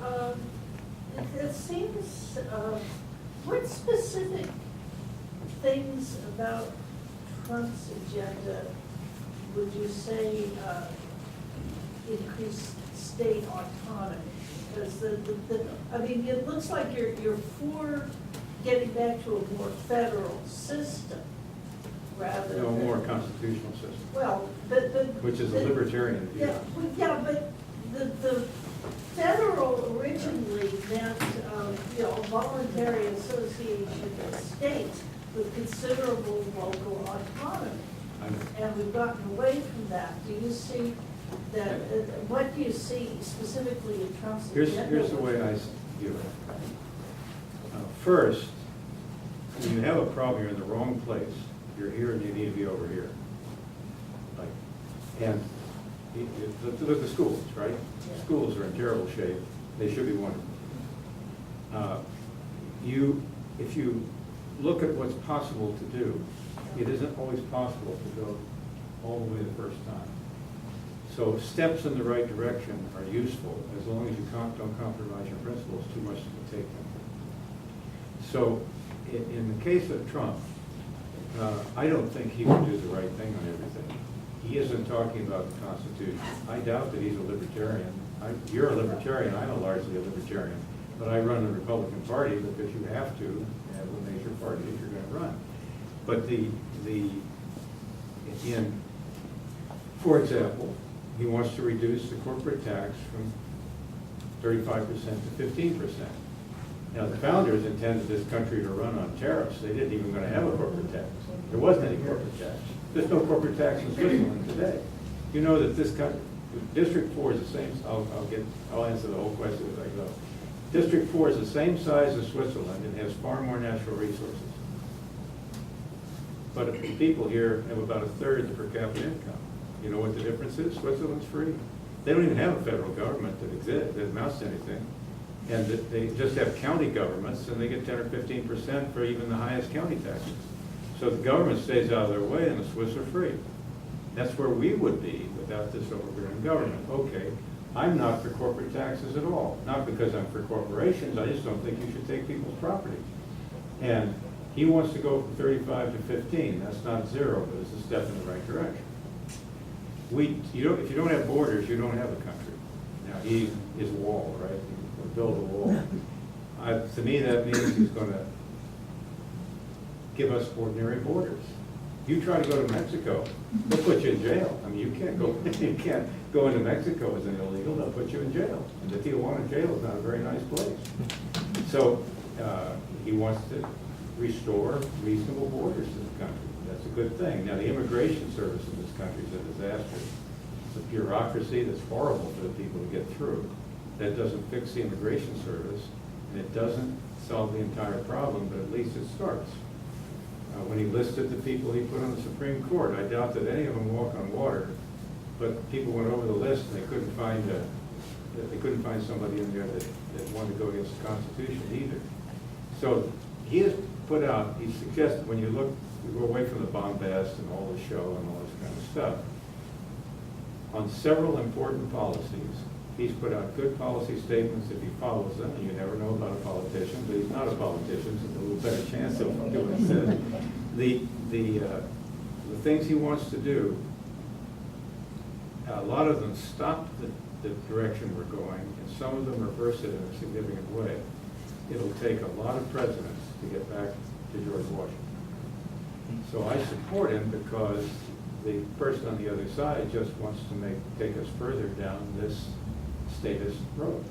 Um, it seems, what specific things about Trump's agenda would you say increase state autonomy? Because I mean, it looks like you're for getting back to a more federal system rather than. No, more constitutional system. Well, which is a libertarian view. Yeah, well, yeah, but the federal originally meant, you know, voluntary association with states with considerable local autonomy. And we've gotten away from that. Do you see that, what do you see specifically in Trump's agenda? Here's the way I view it. First, when you have a problem, you're in the wrong place. You're here and you need to be over here. Like, and look at the schools, right? Yeah. Schools are in terrible shape. They should be wonderful. If you look at what's possible to do, it isn't always possible to go all the way the first time. So steps in the right direction are useful as long as you don't compromise your principles too much to take them. So in the case of Trump, I don't think he would do the right thing on everything. He isn't talking about the Constitution. I doubt that he's a libertarian. You're a libertarian, I'm largely a libertarian, but I run the Republican Party because you have to have a major party if you're going to run. But for example, he wants to reduce the corporate tax from 35% to 15%. Now, the founders intended this country to run on tariffs. They didn't even going to have a corporate tax. There wasn't any corporate tax. There's no corporate tax in Switzerland today. You know that this country, District 4 is the same, I'll answer the whole question as I go. District 4 is the same size as Switzerland and has far more natural resources. But the people here have about a third the per capita income. You know what the difference is? Switzerland's free. They don't even have a federal government that amounts to anything. And they just have county governments, and they get 10 or 15% for even the highest county taxes. So the government stays out of their way, and the Swiss are free. That's where we would be without this overbearing government. Okay, I'm not for corporate taxes at all. Not because I'm for corporations, I just don't think you should take people's property. And he wants to go from 35 to 15. That's not zero, but it's a step in the right direction. If you don't have borders, you don't have a country. Now, he is a wall, right? Build a wall. To me, that means he's going to give us ordinary borders. You try to go to Mexico, they'll put you in jail. I mean, you can't go into Mexico as an illegal. They'll put you in jail. And the Tijuana jail is not a very nice place. So he wants to restore reasonable borders to the country. That's a good thing. Now, the immigration service in this country is a disaster. It's a bureaucracy that's horrible for the people to get through. That doesn't fix the immigration service, and it doesn't solve the entire problem, but at least it starts. When he listed the people he put on the Supreme Court, I doubt that any of them walk on water, but people went over the list and they couldn't find somebody in there that wanted to go against the Constitution either. So he has put out, he suggested, when you go away from the bombast and all the show and all this kind of stuff, on several important policies, he's put out good policy statements if he follows them, and you never know about a politician, but he's not a politician, so there's a little better chance of doing what he says. The things he wants to do, a lot of them stop the direction we're going, and some of them reverse it in a significant way. It'll take a lot of presidents to get back to George Washington. So I support him because the person on the other side just wants to take us further down this status road.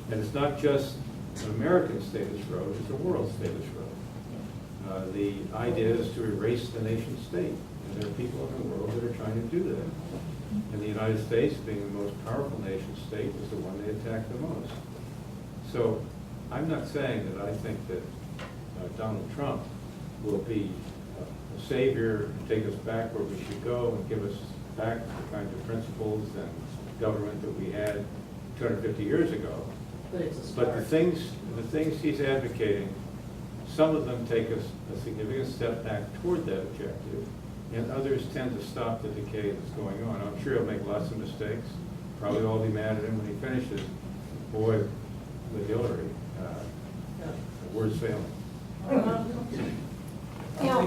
And it's not just an American status road, it's a world status road. The idea is to erase the nation state. And there are people in the world that are trying to do that. And the United States, being the most powerful nation state, is the one they attack the most. So I'm not saying that I think that Donald Trump will be a savior and take us back where we should go and give us back the kinds of principles and government that we had 250 years ago. But the things he's advocating, some of them take us a significant step back toward that objective, and others tend to stop the decay that's going on. I'm sure he'll make lots of mistakes. Probably all be mad at him when he finishes. Boy, with Hillary. Words failing. Now,